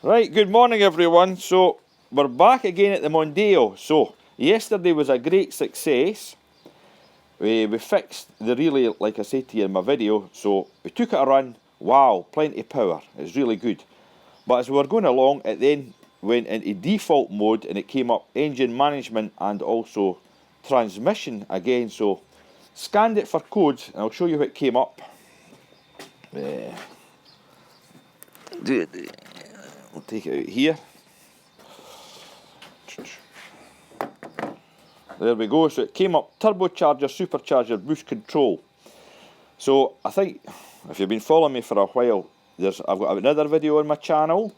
Right, good morning everyone. So we're back again at the Mondeo. So yesterday was a great success. We fixed the relay like I said to you in my video. So we took it a run. Wow, plenty of power. It's really good. But as we were going along, it then went into default mode and it came up engine management and also transmission again. So scanned it for codes and I'll show you what came up. We'll take it out here. There we go. So it came up turbocharger, supercharger, boost control. So I think if you've been following me for a while, I've got another video on my channel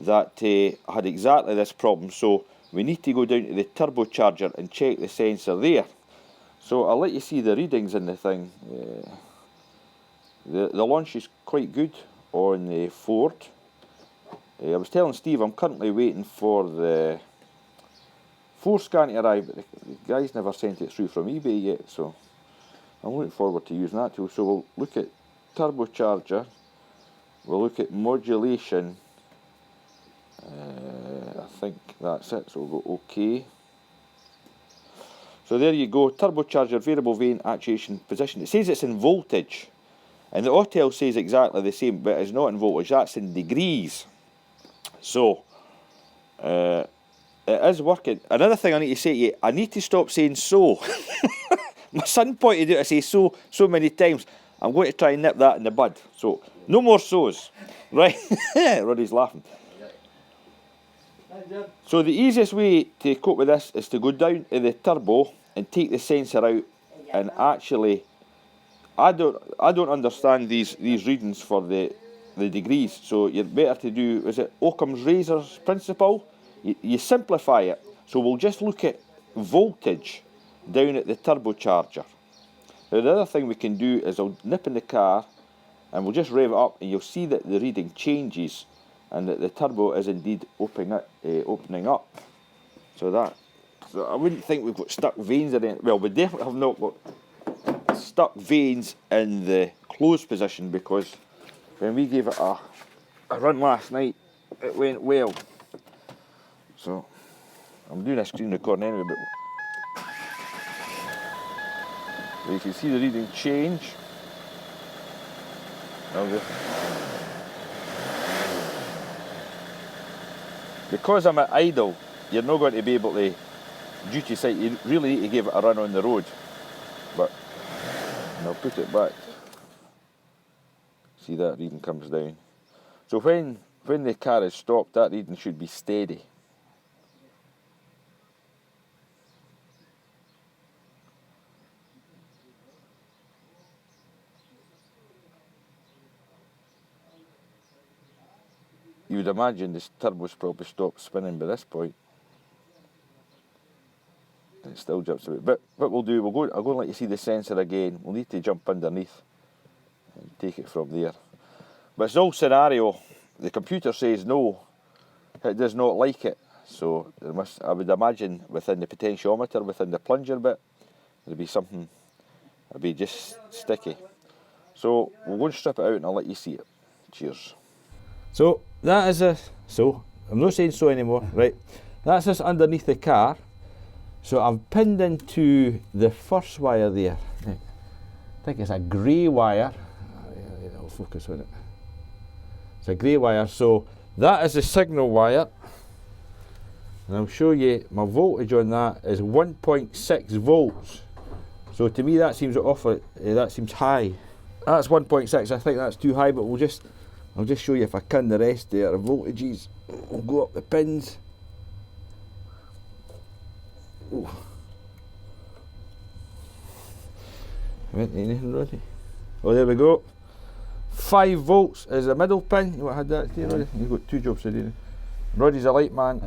that had exactly this problem. So we need to go down to the turbocharger and check the sensor there. So I'll let you see the readings in the thing. The launch is quite good on the Ford. I was telling Steve I'm currently waiting for the forescan to arrive, but the guy's never sent it through from eBay yet, so I'm looking forward to using that tool. So we'll look at turbocharger, we'll look at modulation, I think that's it, so we'll go OK. So there you go, turbocharger, variable vane, actuation position. It says it's in voltage, and the Autel says exactly the same, but it's not in voltage, that's in degrees. So, it is working. Another thing I need to say to you, I need to stop saying so. My son pointed out I say so many times. I'm going to try and nip that in the bud. So, no more so's. Right? Roddy's laughing. So the easiest way to cope with this is to go down to the turbo and take the sensor out and actually, I don't understand these readings for the degrees, so you're better to do, is it Occam's razor's principle? You simplify it. So we'll just look at voltage down at the turbocharger. Now the other thing we can do is I'll nip in the car and we'll just rev it up and you'll see that the reading changes and that the turbo is indeed opening up. So I wouldn't think we've got stuck vanes in it. Well, we definitely have not got stuck vanes in the closed position, because when we gave it a run last night, it went well. So, I'm doing a screen recording anyway, but you can see the reading change. Because I'm at idle, you're not going to be able to duty sight. You really need to give it a run on the road. But I'll put it back. See, that reading comes down. So when the car is stopped, that reading should be steady. You would imagine this turbo's probably stopped spinning by this point. It still jumps a bit. But what we'll do, I'll go and let you see the sensor again. We'll need to jump underneath and take it from there. But it's all scenario. The computer says no, it does not like it. So I would imagine within the potentiometer, within the plunger bit, there'll be something, it'll be just sticky. So we'll go and strip it out and I'll let you see it. Cheers. So that is I'm not saying so anymore, right? That's us underneath the car. So I'm pinned into the first wire there. I think it's a grey wire. I'll focus on it. It's a grey wire, so that is the signal wire. And I'll show you my voltage on that is 1.6 volts. So to me that seems that seems high. That's 1.6, I think that's too high, but I'll just show you if I can the rest there. The voltages, we'll go up the pins. Ooh. Anything, Roddy? Oh, there we go. 5 volts is the middle pin. You had that there, Roddy? You've got 2 jobs to do. Roddy's a light man.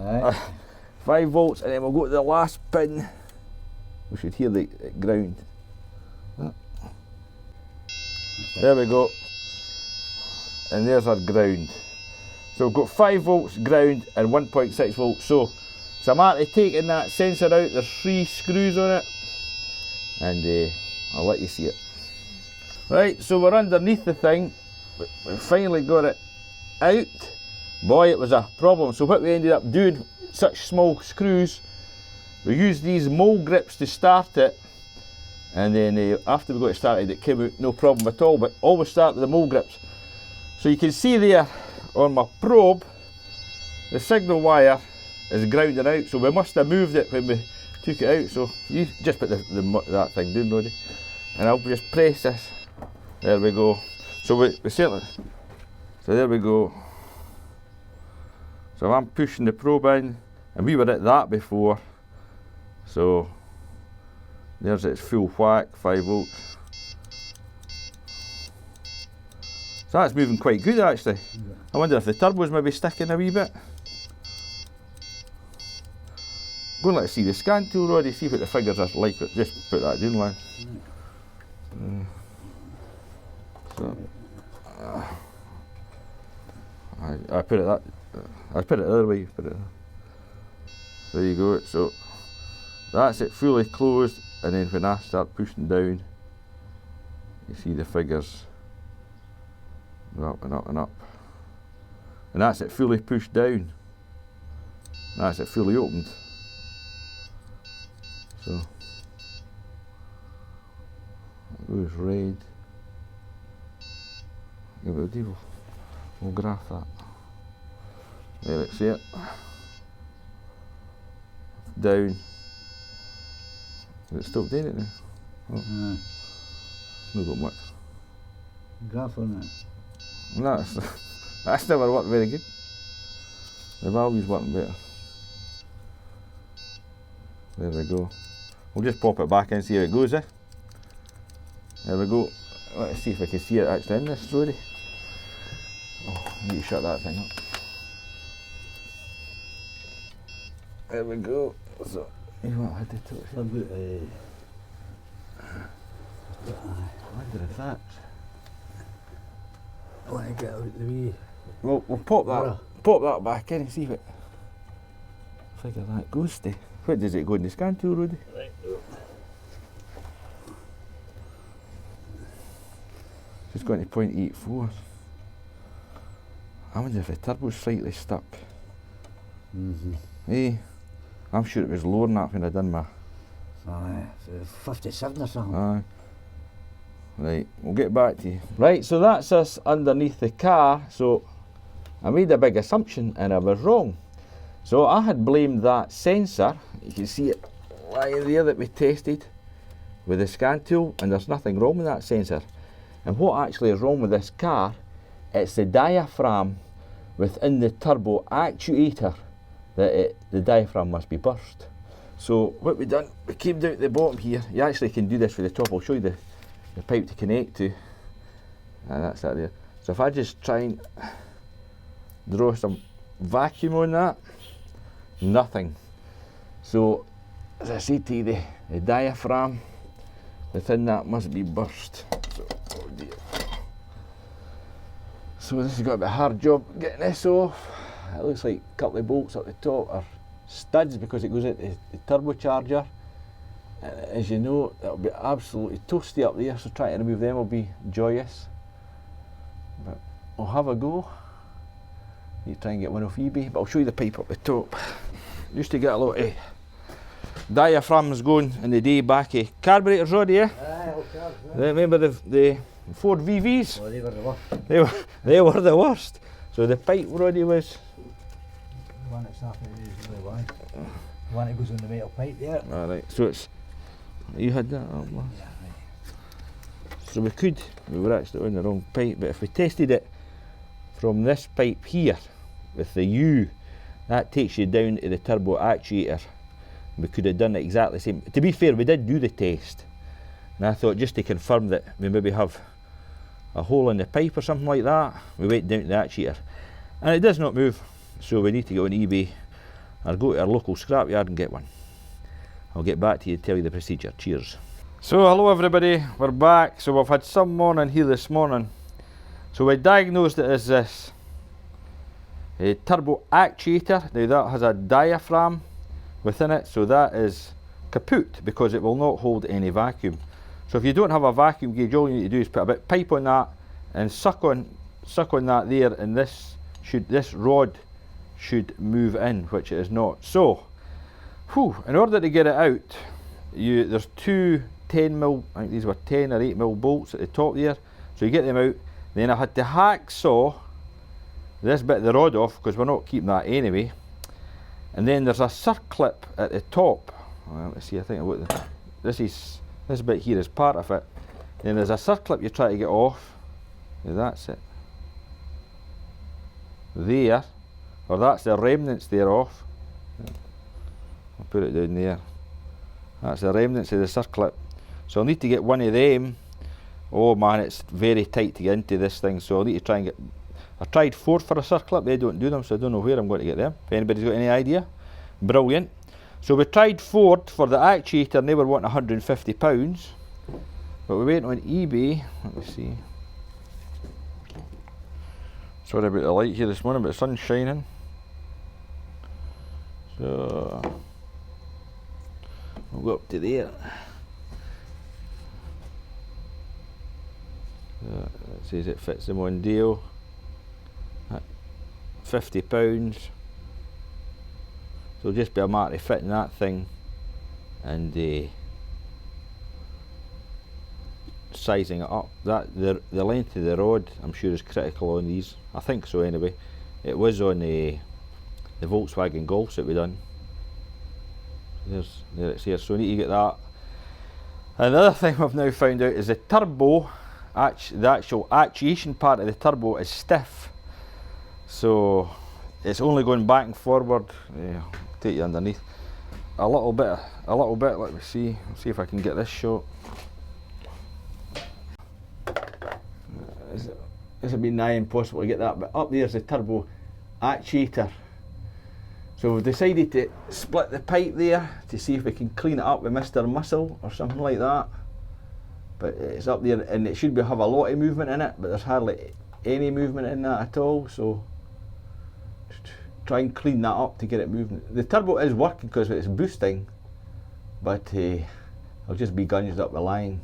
5 volts, and then we'll go to the last pin. We should hear the ground. There we go. And there's our ground. So we've got 5 volts ground and 1.6 volts. So I'm actually taking that sensor out. There's 3 screws on it, and I'll let you see it. Right, so we're underneath the thing. We finally got it out. boy, it was a problem. So what we ended up doing, such small screws, we used these mole grips to start it, and then after we got it started, it came out no problem at all, but always start with the mole grips. So you can see there on my probe, the signal wire is grounded out, so we must have moved it when we took it out. So you just put that thing down, Roddy, and I'll just press this. There we go. So we certainly, so there we go. So I'm pushing the probe in, and we were at that before. So there's its full whack, 5 volts. So that's moving quite good actually. Yeah. I wonder if the turbo's maybe sticking a wee bit. Go and let's see the scan tool, Roddy, see what the figures are like. Just put that down, lad. So I put it I put it the other way. Put it. There you go. So that's it fully closed, and then when I start pushing down, you see the figures go up and up and up, and that's it fully pushed down. That's it fully opened. So it goes red. Give it a deal. We'll graph that. There, let's see it. Down. It's still doing it now. Oh. No got much. Graph on it. No, that's never worked very good. They've always worked better. There we go. We'll just pop it back in and see how it goes, eh? There we go. Let's see if I can see it actually in this, Roddy. Oh, I need to shut that thing up. There we go. So, you want to touch it? I wonder if that's... I want to get out the wee... We'll pop that back in and see what figure that goes to. What does it go in the scan tool, Roddy? Right. It's going to 0.84. I wonder if the turbo's slightly stuck. Hey, I'm sure it was lower than that when I done my... Aye, 57 or something. Aye. Right, we'll get back to you. Right, so that's us underneath the car. So I made a big assumption and I was wrong. So I had blamed that sensor, you can see it lying there that we tested with the scan tool, and there's nothing wrong with that sensor. And what actually is wrong with this car, it's the diaphragm within the turbo actuator that the diaphragm must be burst. So what we done, we came down to the bottom here. You actually can do this with the top. I'll show you the pipe to connect to, and that's that there. So if I just try and draw some vacuum on that, nothing. So as I say to you, the diaphragm within that must be burst. So, oh dear. So this has got a bit of a hard job getting this off. It looks like a couple of bolts up the top are studs because it goes into the turbocharger. And as you know, it'll be absolutely toasty up there, so trying to remove them will be joyous. But we'll have a go. You try and get one off eBay, but I'll show you the pipe up the top. Used to get a lot of diaphragms going in the day back of carburetors, Roddy, yeah? Remember the Ford VVs? Oh, they were the worst. They were the worst. So the pipe, Roddy, was... The one that's happening is really wide. The one that goes on the metal pipe there. Alright, so it's... You had that? Oh, well. Yeah, right. So we were actually on the wrong pipe, but if we tested it from this pipe here, with the U, that takes you down to the turbo actuator. We could have done it exactly the same. To be fair, we did do the test, and I thought just to confirm that we maybe have a hole in the pipe or something like that, we went down to the actuator, and it does not move. So we need to go on eBay or go to our local scrapyard and get one. I'll get back to you to tell you the procedure. Cheers. So hello everybody, we're back. So we've had some morning here this morning. So we diagnosed it as this a turbo actuator. Now that has a diaphragm within it, so that is kaput because it will not hold any vacuum. So if you don't have a vacuum gauge, all you need to do is put a bit of pipe on that and suck on that there, and this this rod should move in, which it is not. So, in order to get it out, there's two 10mm, I think these were 10 or 8mm bolts at the top there. So you get them out. Then I had to hacksaw this bit of the rod off, because we're not keeping that anyway. And then there's a circlip at the top. Well, let's see, I think this bit here is part of it. Then there's a circlip you try to get off. Yeah, that's it. There, or that's the remnants thereof. I'll put it down there. That's the remnants of the circlip. So I'll need to get one of them. Oh man, it's very tight to get into this thing, so I'll need to try and get... I tried Ford for a circlip, they don't do them, so I don't know where I'm going to get them. If anybody's got any idea, brilliant. So we tried Ford for the actuator and they were wanting £150. But we went on eBay, let me see. Sorry about the light here this morning, but the sun's shining. So we'll go up to there. It says it fits the Mondeo. £50. So it'll just be a matter of fitting that thing and sizing it up. The length of the rod, I'm sure, is critical on these. I think so anyway. It was on the Volkswagen Golfs that we done. There it's here. So we need to get that. Another thing I've now found out is the turbo, the actual actuation part of the turbo is stiff. So it's only going back and forward. Yeah, take you underneath. A little bit. Let me see. See if I can get this shot. This would be nigh impossible to get that, but up there's the turbo actuator. So we've decided to split the pipe there to see if we can clean it up with Mr. Muscle or something like that. But it's up there and it should have a lot of movement in it, but there's hardly any movement in that at all. So just try and clean that up to get it moving. The turbo is working because it's boosting, but it'll just be gunged up the line.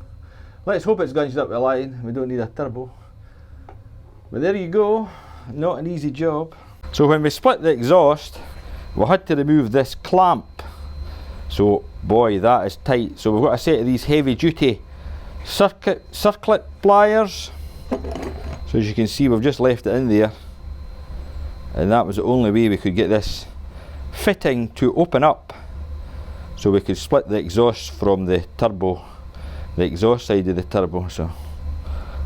Let's hope it's gunged up the line. We don't need a turbo. But there you go, not an easy job. So when we split the exhaust, we had to remove this clamp. So boy, that is tight. So we've got a set of these heavy duty circlip pliers. So as you can see, we've just left it in there. And that was the only way we could get this fitting to open up. So we could split the exhaust from the turbo, the exhaust side of the turbo. So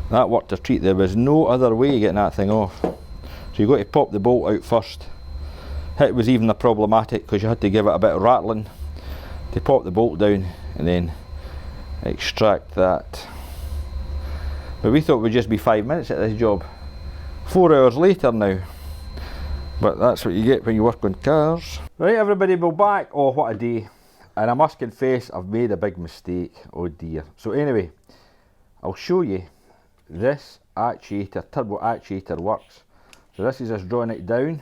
that worked a treat. There was no other way of getting that thing off. So you've got to pop the bolt out first. It was even problematic because you had to give it a bit of rattling to pop the bolt down and then extract that. But we thought it would just be 5 minutes at this job. 4 hours later now. But that's what you get when you work on cars. Right everybody, we're back. Oh, what a day. And I must confess, I've made a big mistake. Oh dear. So anyway, I'll show you. This actuator, turbo actuator works. So this is just drawing it down.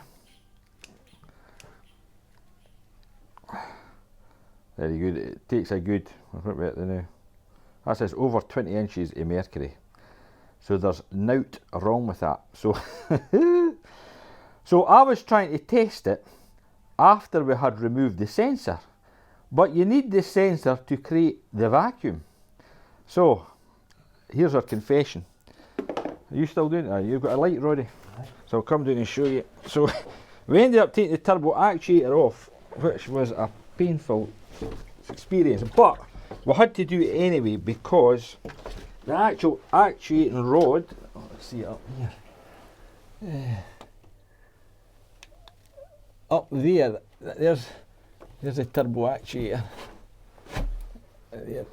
Very good. It takes a good, what are we at now? That says over 20 inches of mercury. So there's naught wrong with that. So, so I was trying to test it after we had removed the sensor. But you need the sensor to create the vacuum. So, here's our confession. Are you still doing it? You've got a light, Roddy? So I'll come down and show you. So we ended up taking the turbo actuator off, which was a painful experience. But we had to do it anyway because the actual actuating rod, let's see it up here. Up there, there's a turbo actuator. There,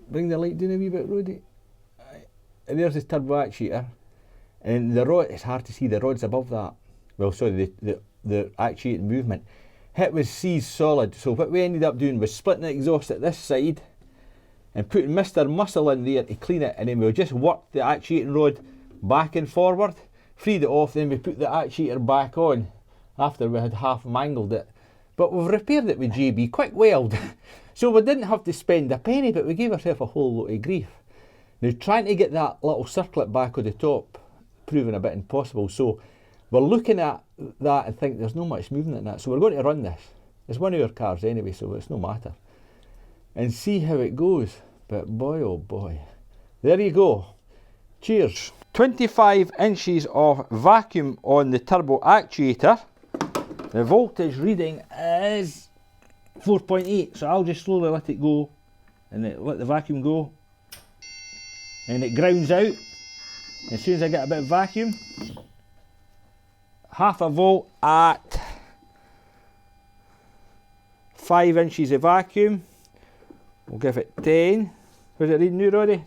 bring the light down a wee bit, Roddy. And there's the turbo actuator. And the rod, it's hard to see, the rod's above that. Well, sorry, the actuating movement. It was seized solid. So what we ended up doing was splitting the exhaust at this side and putting Mr. Muscle in there to clean it. And then we'll just work the actuating rod back and forward, freed it off, then we put the actuator back on after we had half mangled it. But we've repaired it with JB Quick Weld. So we didn't have to spend a penny, but we gave ourselves a whole lot of grief. Now trying to get that little circlip back on the top, proving a bit impossible. So we're looking at that and think there's no much movement in that. So we're going to run this. It's 1 hour cars anyway, so it's no matter. And see how it goes. But boy, oh boy. There you go. Cheers. 25 inches of vacuum on the turbo actuator. The voltage reading is 4.8, so I'll just slowly let it go and let the vacuum go. And it grounds out. As soon as I get a bit of vacuum, half a volt at 5 inches of vacuum. We'll give it 10. What's it reading now, Roddy?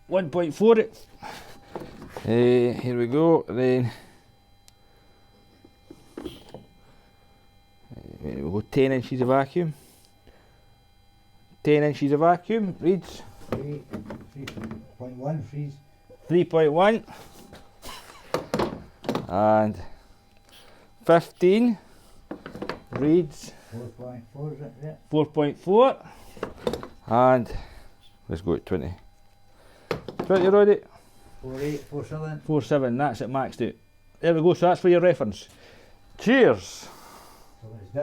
1.4. Here we go. Then we'll go 10 inches of vacuum. 10 inches of vacuum reads 3.1 freeze. 3.1 and 15 reads 4.4, is it? Yeah. 4.4 and let's go at 20. 20 Roddy? 4.8, 4.7. 4.7, that's it maxed out. There we go, so that's for your reference. Cheers!